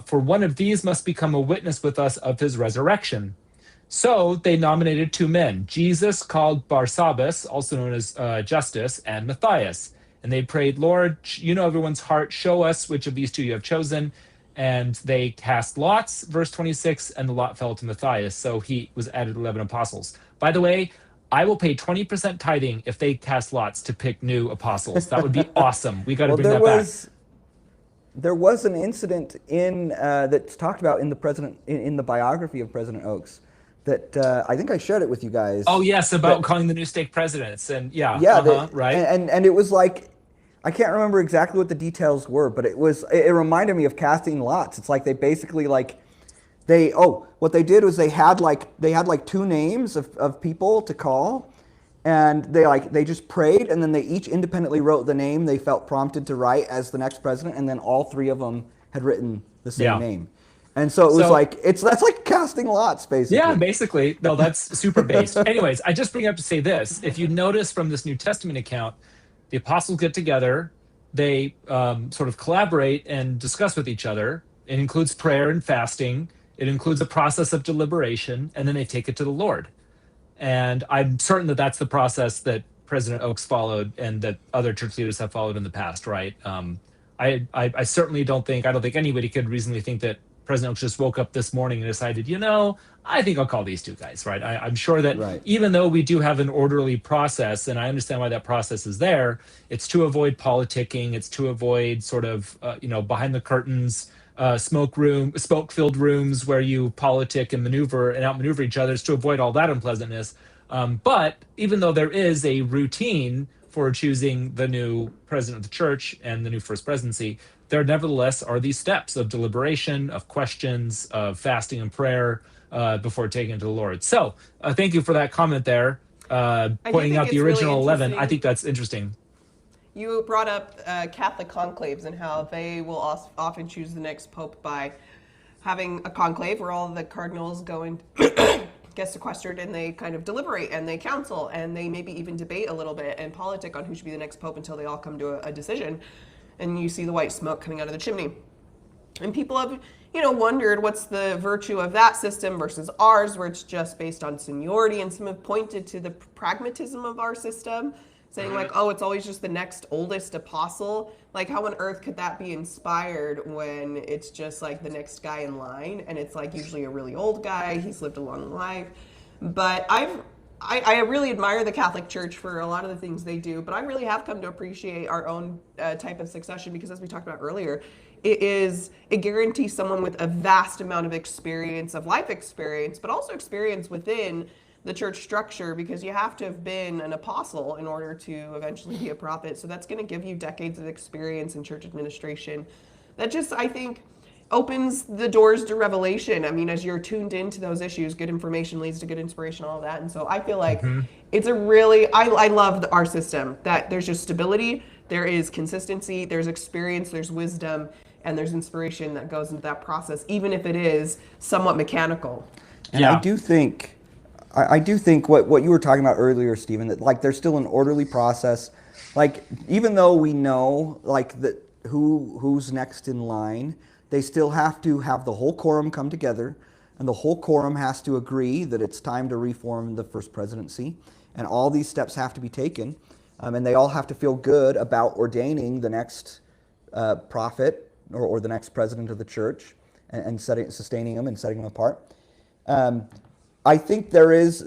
For one of these must become a witness with us of his resurrection. So they nominated 2 men, Jesus, called Barsabbas, also known as Justus, and Matthias. And they prayed, Lord, you know everyone's heart, show us which of these 2 you have chosen. And they cast lots, verse 26, and the lot fell to Matthias. So he was added 11 apostles. By the way, I will pay 20% tithing if they cast lots to pick new apostles. That would be awesome. We got to bring that back. There was an incident in that's talked about in the biography of President Oaks that I think I shared it with you guys. Oh yes, about calling the new stake presidents, and right. And it was like, I can't remember exactly what the details were, but it reminded me of casting lots. It's like they basically what they did was they had like 2 names of people to call, and they just prayed, and then they each independently wrote the name they felt prompted to write as the next president, and then all 3 of them had written the same name. And so it was that's like casting lots, basically. Yeah, basically. No, that's super based. Anyways, I just bring it up to say this. If you notice from this New Testament account, the apostles get together, they sort of collaborate and discuss with each other. It includes prayer and fasting. It includes a process of deliberation, and then they take it to the Lord. And I'm certain that that's the process that President Oaks followed and that other church leaders have followed in the past, right? I certainly don't think anybody could reasonably think that President Oaks just woke up this morning and decided, I think I'll call these 2 guys, right? I'm sure that even though we do have an orderly process, and I understand why that process is there, it's to avoid politicking, it's to avoid sort of, behind the curtains, smoke-filled rooms where you politic and maneuver and outmaneuver each other, is to avoid all that unpleasantness. But even though there is a routine for choosing the new president of the church and the new First Presidency, there nevertheless are these steps of deliberation, of questions, of fasting and prayer before taking it to the Lord. So thank you for that comment there, pointing out the original 11. I think that's interesting. You brought up Catholic conclaves and how they will often choose the next pope by having a conclave where all the cardinals go and get sequestered, and they kind of deliberate and they counsel and they maybe even debate a little bit and politic on who should be the next pope until they all come to a decision. And you see the white smoke coming out of the chimney. And people have, wondered what's the virtue of that system versus ours, where it's just based on seniority. And some have pointed to the pragmatism of our system, saying it's always just the next oldest apostle. Like, how on earth could that be inspired when it's just like the next guy in line, and it's like usually a really old guy, he's lived a long life. But I really admire the Catholic Church for a lot of the things they do, but I really have come to appreciate our own type of succession, because as we talked about earlier, it guarantees someone with a vast amount of experience, of life experience, but also experience within the church structure, because you have to have been an apostle in order to eventually be a prophet. So that's going to give you decades of experience in church administration. That just, I think, opens the doors to revelation. I mean, as you're tuned into those issues, good information leads to good inspiration, all of that. And so I feel like it's a really, I love our system, that there's just stability, there is consistency, there's experience, there's wisdom, and there's inspiration that goes into that process, even if it is somewhat mechanical. And I do think what you were talking about earlier, Stephen, that there's still an orderly process. Even though we know who's next in line, they still have to have the whole quorum come together, and the whole quorum has to agree that it's time to reform the First Presidency, and all these steps have to be taken. and they all have to feel good about ordaining the next prophet or the next president of the church, and sustaining them and setting them apart. I think there is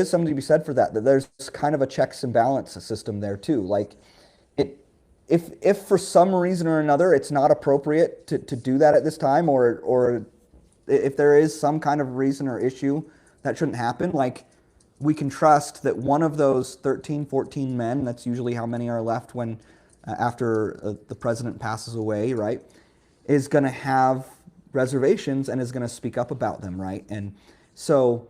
something to be said for that. That there's kind of a checks and balance system there too. Like, if for some reason or another it's not appropriate to do that at this time, or if there is some kind of reason or issue that shouldn't happen, like, we can trust that one of those 13, 14 men, that's usually how many are left when after the president passes away, right, is going to have reservations and is going to speak up about them, right? And so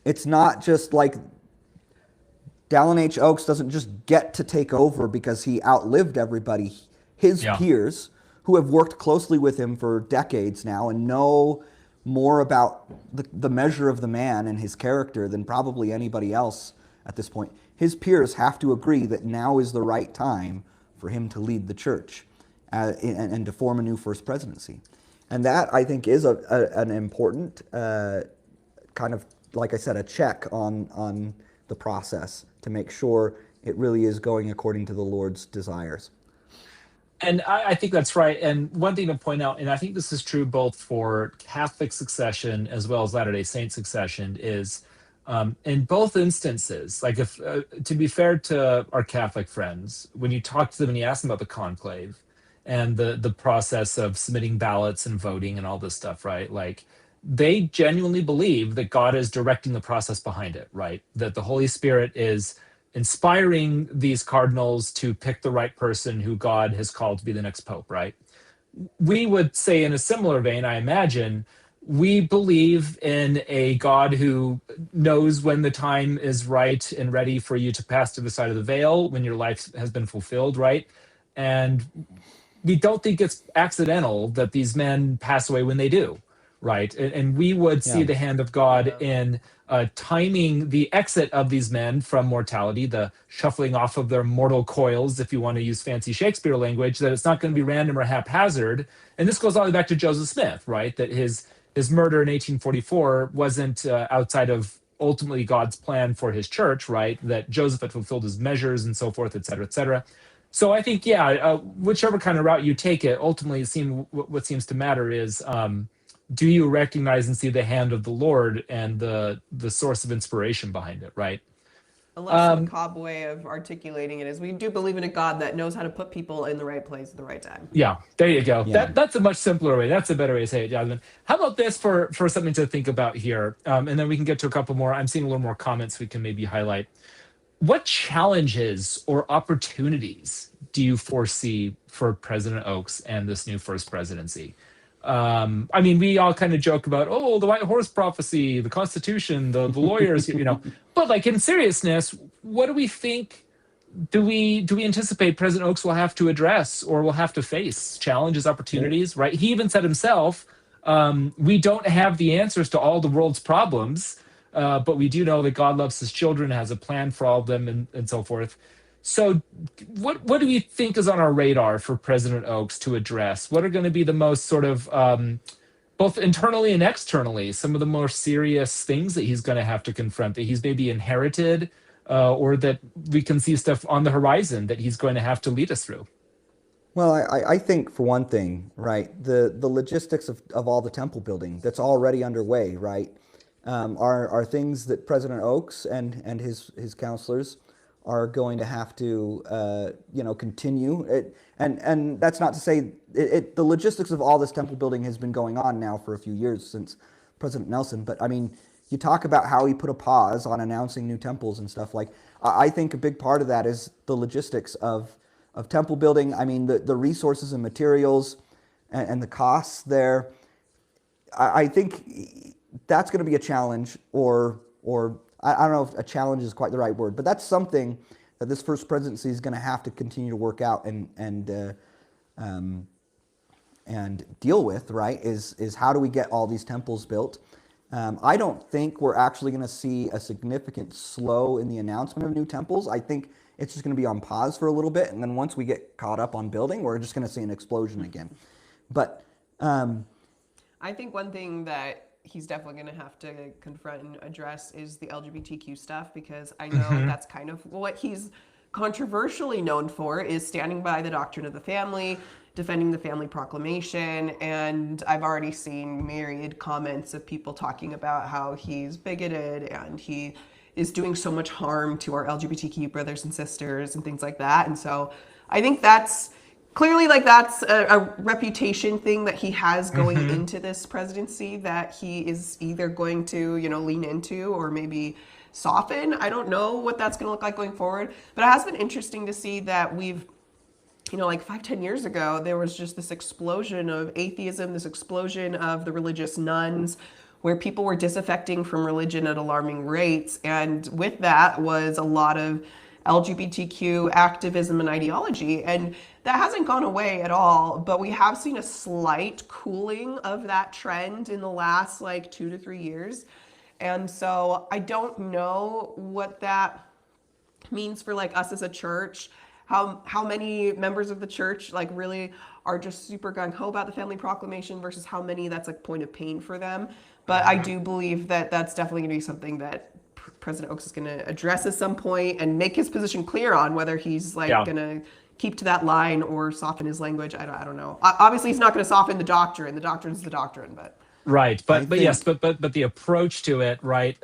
it's not just like Dallin H. Oaks doesn't just get to take over because he outlived everybody. His peers, who have worked closely with him for decades now and know more about the measure of the man and his character than probably anybody else at this point, his peers have to agree that now is the right time for him to lead the church and to form a new First Presidency. And that, I think, is an important kind of, like I said, a check on the process to make sure it really is going according to the Lord's desires. And I think that's right. And one thing to point out, and I think this is true both for Catholic succession as well as Latter-day Saint succession, is in both instances, like, if to be fair to our Catholic friends, when you talk to them and you ask them about the conclave and the process of submitting ballots and voting and all this stuff, right? Like, they genuinely believe that God is directing the process behind it, right? That the Holy Spirit is inspiring these cardinals to pick the right person who God has called to be the next pope, right? We would say, in a similar vein, I imagine, we believe in a God who knows when the time is right and ready for you to pass to the side of the veil, when your life has been fulfilled, right? And we don't think it's accidental that these men pass away when they do, right? And we would see the hand of God in timing the exit of these men from mortality, the shuffling off of their mortal coils, if you want to use fancy Shakespeare language, that it's not going to be random or haphazard. And this goes all the way back to Joseph Smith, right? That his murder in 1844 wasn't outside of ultimately God's plan for his church, right? That Joseph had fulfilled his measures and so forth, et cetera, et cetera. So I think, whichever kind of route you take it, ultimately what seems to matter is, do you recognize and see the hand of the Lord and the source of inspiration behind it, right? A less macabre way of articulating it is, we do believe in a God that knows how to put people in the right place at the right time. Yeah, there you go. Yeah. That's a much simpler way. That's a better way to say it, Jasmine. How about this for something to think about here? And then we can get to a couple more. I'm seeing a little more comments we can maybe highlight. What challenges or opportunities do you foresee for President Oaks and this new First Presidency? I mean, we all kind of joke about, the White Horse prophecy, the Constitution, the lawyers, but like, in seriousness, what do we think? Do we anticipate President Oaks will have to address or will have to face challenges, opportunities, right? He even said himself, we don't have the answers to all the world's problems, but we do know that God loves his children, has a plan for all of them, and so forth. So what do we think is on our radar for President Oaks to address? What are going to be the most sort of, both internally and externally, some of the more serious things that he's going to have to confront, that he's maybe inherited, or that we can see stuff on the horizon that he's going to have to lead us through? Well, I think, for one thing, right, the logistics of all the temple building that's already underway, right, are things that President Oaks and his counselors are going to have to continue it. And that's not to say the logistics of all this temple building has been going on now for a few years since President Nelson. But I mean, you talk about how he put a pause on announcing new temples and stuff. Like, I think a big part of that is the logistics of temple building. I mean, the resources and materials and the costs there. I think that's going to be a challenge, or I don't know if a challenge is quite the right word, but that's something that this First Presidency is going to have to continue to work out and deal with, right? Is how do we get all these temples built? I don't think we're actually going to see a significant slow in the announcement of new temples. I think it's just going to be on pause for a little bit, and then once we get caught up on building, we're just going to see an explosion again. But I think one thing that he's definitely going to have to confront and address is the LGBTQ stuff, because I know that's kind of what he's controversially known for, is standing by the doctrine of the family, defending the family proclamation. And I've already seen myriad comments of people talking about how he's bigoted and he is doing so much harm to our LGBTQ brothers and sisters and things like that. And so I think that's clearly, like, that's a reputation thing that he has going into this presidency that he is either going to, lean into or maybe soften. I don't know what that's going to look like going forward, but it has been interesting to see that we've, like 5-10 years ago, there was just this explosion of atheism, this explosion of the religious nuns, where people were disaffecting from religion at alarming rates. And with that was a lot of LGBTQ activism and ideology. And that hasn't gone away at all, but we have seen a slight cooling of that trend in the last 2 to 3 years. And so I don't know what that means for us as a church, how many members of the church really are just super gung-ho about the family proclamation versus how many that's point of pain for them. But I do believe that that's definitely going to be something that President Oaks is going to address at some point and make his position clear on, whether he's going to keep to that line or soften his language. I don't know. Obviously, he's not going to soften the doctrine. The doctrine's the doctrine, but Right, but yes, but the approach to it, right?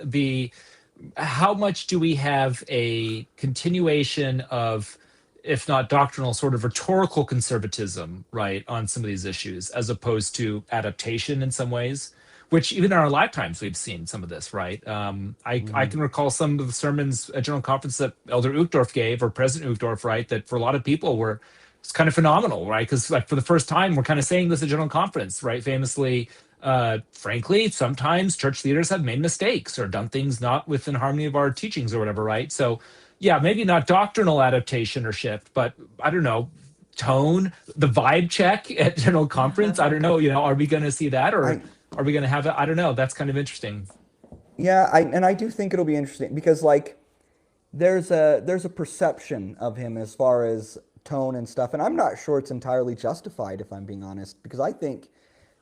How much do we have a continuation of, if not doctrinal, sort of rhetorical conservatism, right, on some of these issues, as opposed to adaptation in some ways, which even in our lifetimes we've seen some of this, right? I can recall some of the sermons at General Conference that Elder Uchtdorf gave, or President Uchtdorf, right, that for a lot of people were, it's kind of phenomenal, right? Because for the first time, we're kind of saying this at General Conference, right? Famously, frankly, sometimes church leaders have made mistakes or done things not within harmony of our teachings or whatever, right? So yeah, maybe not doctrinal adaptation or shift, but I don't know, tone, the vibe check at General Conference. I don't know, are we going to see that, or are we going to have it? I don't know. That's kind of interesting. Yeah, I do think it'll be interesting because there's a perception of him as far as tone and stuff, and I'm not sure it's entirely justified, if I'm being honest, because I think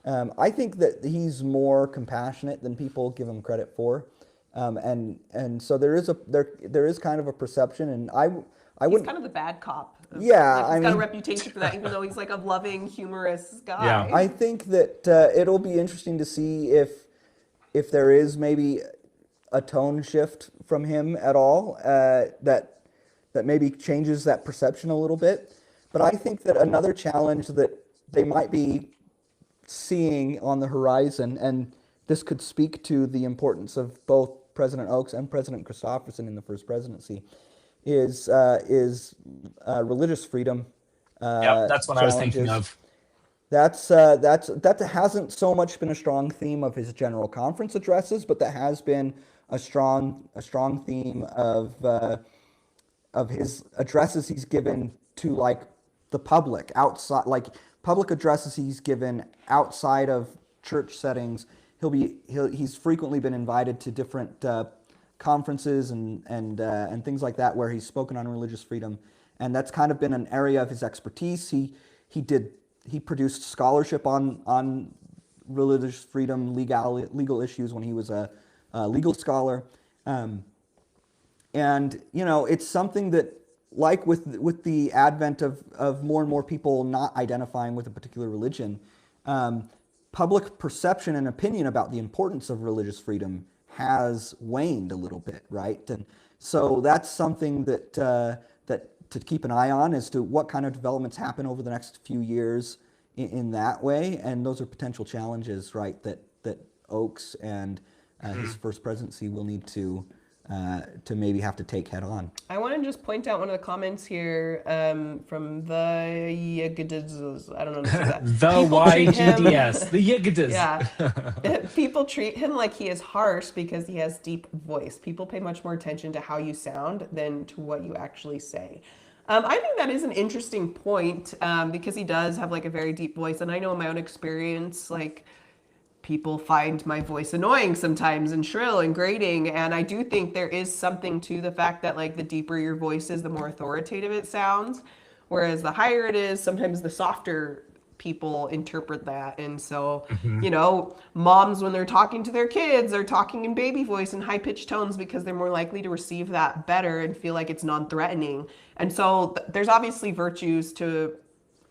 that he's more compassionate than people give him credit for, and so there is kind of a perception, and I he's kind of the bad cop. Yeah, he's got a reputation for that, even though he's a loving, humorous guy. Yeah, I think that it'll be interesting to see if there is maybe a tone shift from him at all, that maybe changes that perception a little bit. But I think that another challenge that they might be seeing on the horizon, and this could speak to the importance of both President Oaks and President Christofferson in the First Presidency, is religious freedom. Yeah, that's what I was thinking of. That hasn't so much been a strong theme of his General Conference addresses, but that has been a strong theme of his addresses he's given to the public outside, public addresses he's given outside of church settings. He's frequently been invited to different conferences and things like that where he's spoken on religious freedom, and that's kind of been an area of his expertise. He produced scholarship on religious freedom, legal issues when he was a legal scholar, and it's something that, with the advent of more and more people not identifying with a particular religion, public perception and opinion about the importance of religious freedom has waned a little bit, right? And so that's something that to keep an eye on as to what kind of developments happen over the next few years in that way. And those are potential challenges, right, that Oaks and his First Presidency will need to maybe have to take head on. I want to just point out one of the comments here from the Yiggids. I don't know that. The YGDS, the Yiggids. Yeah. People treat him like he is harsh because he has deep voice. People pay much more attention to how you sound than to what you actually say. I think that is an interesting point because he does have a very deep voice. And I know in my own experience, people find my voice annoying sometimes and shrill and grating. And I do think there is something to the fact that the deeper your voice is, the more authoritative it sounds. Whereas the higher it is, sometimes the softer people interpret that. And so, Hmm. you know, moms, when they're talking to their kids, they're talking in baby voice and high pitched tones because they're more likely to receive that better and feel like it's non threatening. And so there's obviously virtues to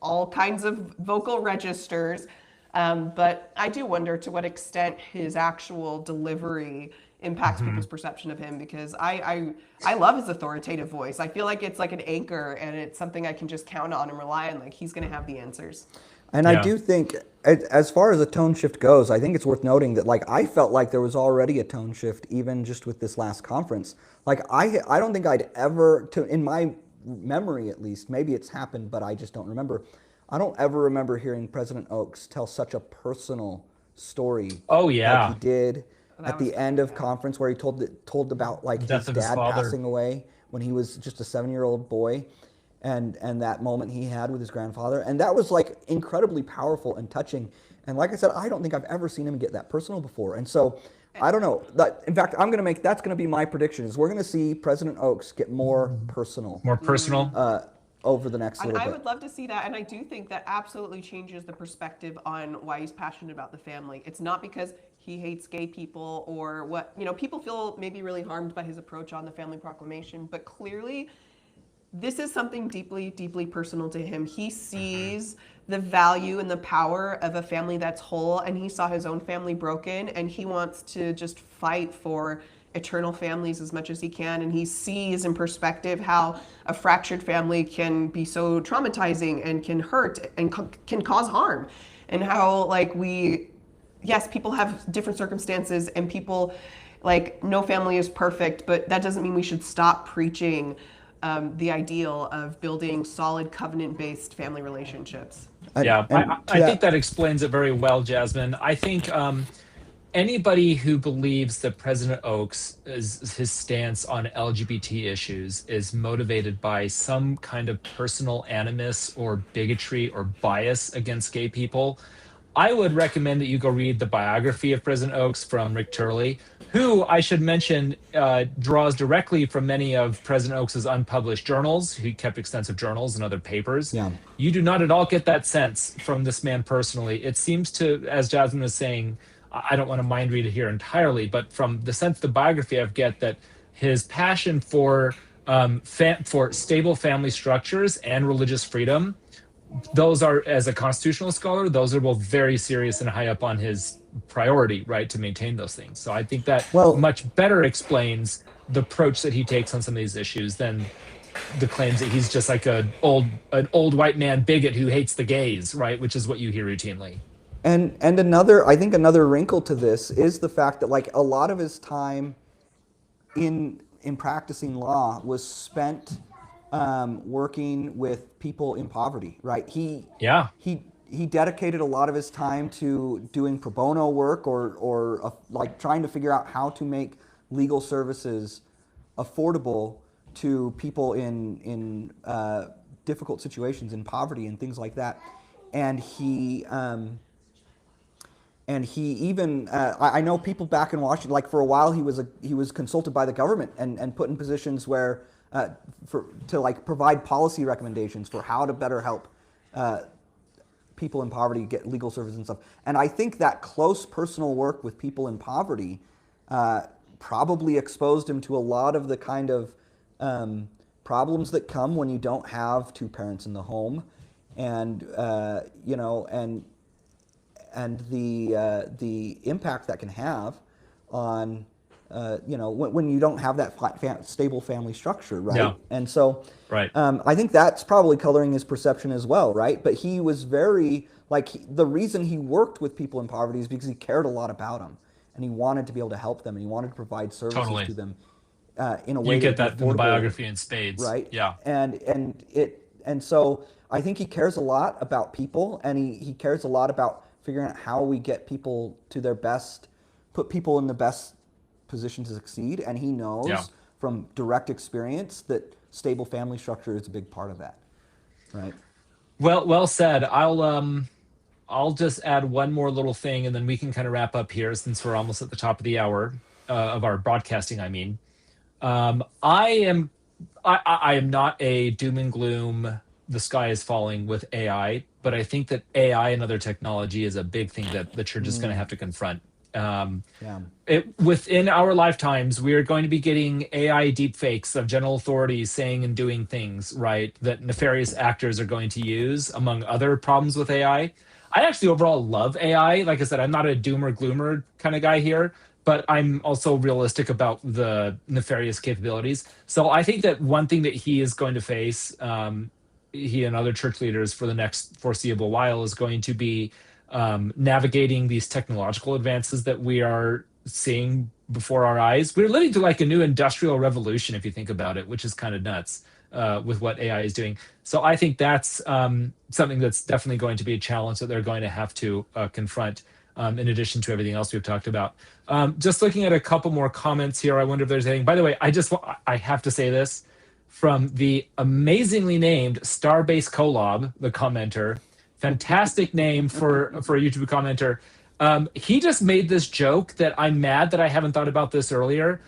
all kinds of vocal registers. But I do wonder to what extent his actual delivery impacts Hmm. people's perception of him, because I love his authoritative voice. I feel like it's like an anchor and it's something I can just count on and rely on. Like he's going to have the answers. And I Yeah. do think, as far as a tone shift goes, I think it's worth noting that like I felt like there was already a tone shift even just with this last conference. Like I don't think I'd ever, in my memory at least, maybe it's happened, but I just don't remember. I don't ever remember hearing President Oaks tell such a personal story Oh like he yeah. did That at was, the end of yeah. conference, where he told about like Death his of his dad father. passing away when he was just a 7-year-old boy, and that moment he had with his grandfather, and that was like incredibly powerful and touching. And like I said, I don't think I've ever seen him get that personal before. And so I don't know. In fact, that's going to be my prediction, is we're going to see President Oaks get more personal More personal. over the next And little I bit. would love to see that. And I do think that absolutely changes the perspective on why he's passionate about the family. It's not because he hates gay people or what, you know, people feel maybe really harmed by his approach on the family proclamation, but clearly this is something deeply, deeply personal to him. He sees the value and the power of a family that's whole, and he saw his own family broken, and he wants to just fight for eternal families as much as he can. And he sees in perspective how a fractured family can be so traumatizing and can hurt and can cause harm, and how like yes, people have different circumstances, and people, like, no family is perfect, but that doesn't mean we should stop preaching the ideal of building solid covenant-based family relationships. Yeah, And to I think that, that explains it very well, Jasmine. I think anybody who believes that President Oaks is his stance on LGBT issues is motivated by some kind of personal animus or bigotry or bias against gay people, I would recommend that you go read the biography of President Oaks from Rick Turley, who I should mention draws directly from many of President Oaks's unpublished journals. He kept extensive journals and other papers. yeah. You do not at all get that sense from this man personally. It seems to, as Jasmine was saying, I don't want to mind read it here entirely, but from the sense of the biography, I get that his passion for for stable family structures and religious freedom, those are, as a constitutional scholar, those are both very serious and high up on his priority, right, to maintain those things. So I think that Well, much better explains the approach that he takes on some of these issues than the claims that he's just like an old white man bigot who hates the gays, right, which is what you hear routinely. and another, I think another wrinkle to this is the fact that like a lot of his time in practicing law was spent working with people in poverty, right? Yeah. He dedicated a lot of his time to doing pro bono work, or like trying to figure out how to make legal services affordable to people in difficult situations, in poverty and things like that. And he even I know people back in Washington, like for a while he was consulted by the government and put in positions where to like provide policy recommendations for how to better help people in poverty get legal services and stuff. And I think that close personal work with people in poverty probably exposed him to a lot of the kind of problems that come when you don't have two parents in the home, and you know, and the impact that can have on you know, when you don't have that stable family structure, right? Yeah. And so Right. I think that's probably coloring his perception as well, right? But he was very like the reason he worked with people in poverty is because he cared a lot about them, and he wanted to be able to help them, and he wanted to provide services Totally. to them in a You way that get would be that in the affordable, biography in spades. right? Yeah. And so I think he cares a lot about people, and he cares a lot about figuring out how we get people to their best, put people in the best position to succeed. And he Yeah. knows from direct experience that stable family structure is a big part of that, right? Well said. I'll just add one more little thing, and then we can kind of wrap up here since we're almost at the top of the hour of our broadcasting. I mean, I am not a doom and gloom the sky is falling with AI, but I think that AI and other technology is a big thing that the church is going to have to confront. Yeah. Within our lifetimes, we are going to be getting AI deepfakes of general authorities saying and doing things, right, that nefarious actors are going to use, among other problems with AI. I actually overall love AI. Like I said, I'm not a doomer gloomer kind of guy here, but I'm also realistic about the nefarious capabilities. So I think that one thing that he is going to face, he and other church leaders for the next foreseeable while, is going to be navigating these technological advances that we are seeing before our eyes. We're living through like a new industrial revolution, if you think about it, which is kind of nuts with what AI is doing. So I think that's something that's definitely going to be a challenge that they're going to have to confront. In addition to everything else we've talked about. Just looking at a couple more comments here, I wonder if there's anything. By the way, I have to say this from the amazingly named Starbase Kolob, the commenter. Fantastic name for a YouTube commenter. He just made this joke that I'm mad that I haven't thought about this earlier.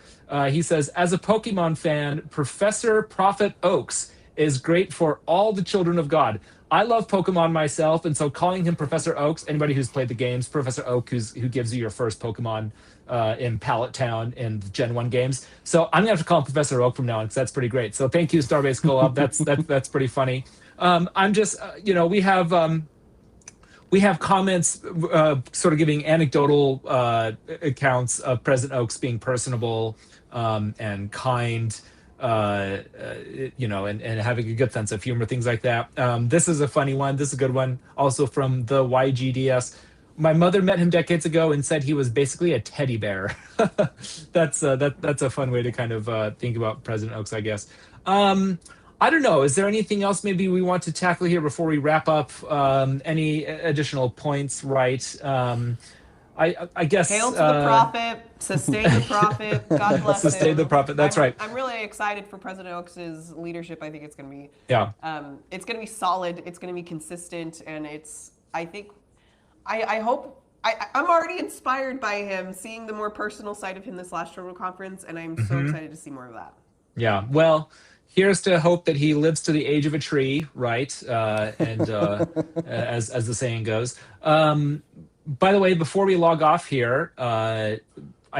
He says, as a Pokemon fan, Professor Prophet Oaks is great for all the children of God. I love Pokemon myself, and so calling him Professor Oaks, anybody who's played the games, Professor Oak, who gives you your first Pokemon in Pallet Town in Gen 1 games. So I'm going to have to call him Professor Oak from now on, because that's pretty great. So thank you, Starbase Co-op. That's pretty funny. I'm just, we have comments sort of giving anecdotal accounts of President Oaks being personable and kind, and having a good sense of humor, things like that. This is a funny one. This is a good one. Also from the YGDS. My mother met him decades ago and said he was basically a teddy bear. That's a fun way to kind of think about President Oaks, I guess. I don't know. Is there anything else maybe we want to tackle here before we wrap up? Any additional points, right? I guess. Hail to the prophet, sustain the prophet, God bless him. Sustain the prophet, that's right. I'm really excited for President Oaks' leadership. I think it's going to be, it's going to be solid, it's going to be consistent, and I hope, I'm already inspired by him, seeing the more personal side of him this last Toronto conference, and I'm so excited to see more of that. Yeah, well, here's to hope that he lives to the age of a tree, right? And as the saying goes. By the way, before we log off here, I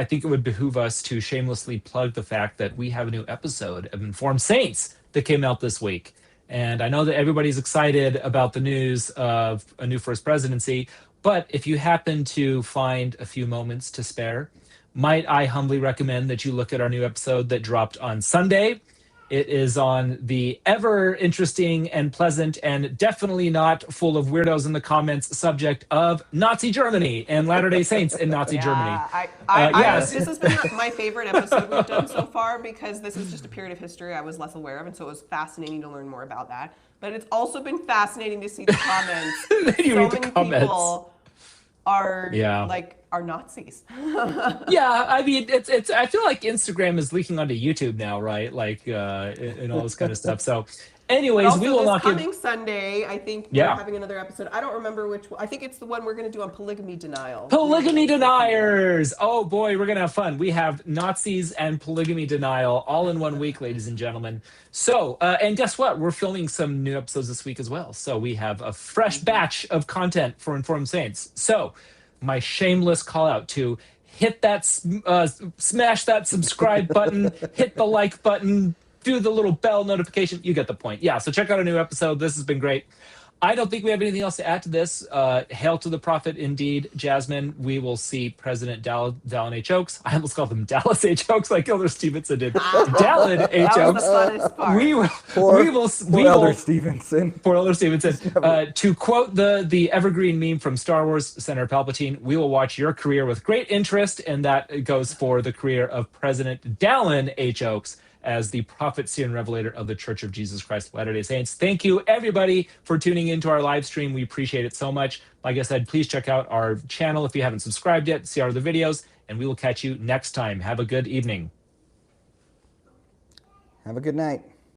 think it would behoove us to shamelessly plug the fact that we have a new episode of Informed Saints that came out this week. And I know that everybody's excited about the news of a new First Presidency, but if you happen to find a few moments to spare, might I humbly recommend that you look at our new episode that dropped on Sunday. It is on the ever interesting and pleasant and definitely not full of weirdos in the comments subject of Nazi Germany and Latter-day Saints in Nazi Germany. This has been my favorite episode we've done so far, because this is just a period of history I was less aware of, and so it was fascinating to learn more about that. But it's also been fascinating to see the comments. So many people are are Nazis. Yeah, I mean, it's. I feel like Instagram is leaking onto YouTube now, right? Like, and all this kind of stuff. So, anyways, also, we will not coming Sunday, I think we're having another episode. I don't remember which one. I think it's the one we're going to do on polygamy denial. Polygamy deniers. Oh boy, we're gonna have fun. We have Nazis and polygamy denial all in 1 week, ladies and gentlemen. So, and guess what? We're filming some new episodes this week as well. So we have a fresh batch of content for Informed Saints. So, my shameless call out to hit that, smash that subscribe button, hit the like button, do the little bell notification. You get the point. Yeah, so check out a new episode. This has been great. I don't think we have anything else to add to this. Hail to the prophet indeed, Jasmine. We will see President Dallin H. Oaks. I almost called him Dallas H. Oaks like Elder Stevenson did. Dallin H. That Oaks. was the funnest part. We will Elder Stevenson. For Elder Stevenson. To quote the evergreen meme from Star Wars, Senator Palpatine, we will watch your career with great interest, and that goes for the career of President Dallin H. Oaks as the prophet, seer, and revelator of the Church of Jesus Christ of Latter-day Saints. Thank you, everybody, for tuning into our live stream. We appreciate it so much. Like I said, please check out our channel if you haven't subscribed yet, see our other videos, and we will catch you next time. Have a good evening. Have a good night.